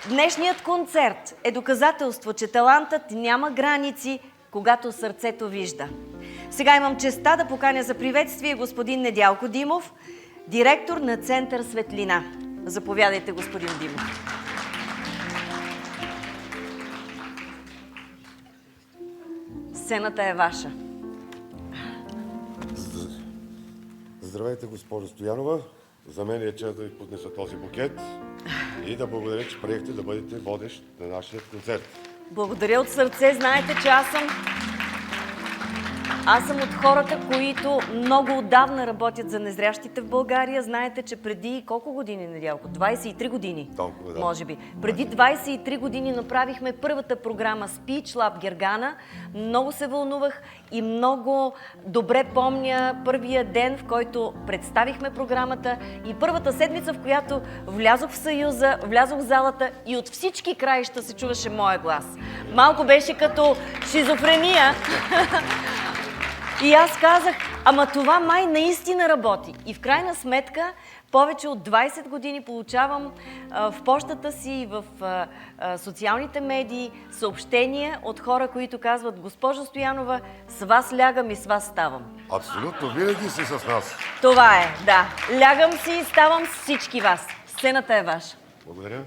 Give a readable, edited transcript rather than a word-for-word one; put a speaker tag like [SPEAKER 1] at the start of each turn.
[SPEAKER 1] Днешният концерт е доказателство, че талантът няма граници, когато сърцето вижда. Сега имам честта да поканя за приветствие господин Недялко Димов, директор на Център Светлина. Заповядайте, господин Димов. Сцената е ваша.
[SPEAKER 2] Здравейте, госпожо Стоянова. За мен е чест да ви поднеса този букет и да благодаря, че приехте да бъдете водещ на нашия концерт.
[SPEAKER 1] Благодаря от сърце. Знаете, че аз съм от хората, които много отдавна работят за незрящите в България. Знаете, че преди колко години, Недялко? 23 години,
[SPEAKER 2] толкова, да.
[SPEAKER 1] Може би. Преди 23 години направихме първата програма Speech Lab Гергана. Много се вълнувах и много добре помня първия ден, в който представихме програмата и първата седмица, в която влязох в Съюза, влязох в залата и от всички краища се чуваше моя глас. Малко беше като шизофрения. И аз казах, ама това май наистина работи. И в крайна сметка, повече от 20 години получавам в почтата си, в социалните медии съобщения от хора, които казват: госпожо Стоянова, с вас лягам и с вас ставам.
[SPEAKER 2] Абсолютно, винаги си с нас.
[SPEAKER 1] Това е, да. Лягам си и ставам с всички вас. Сцената е ваша.
[SPEAKER 2] Благодаря.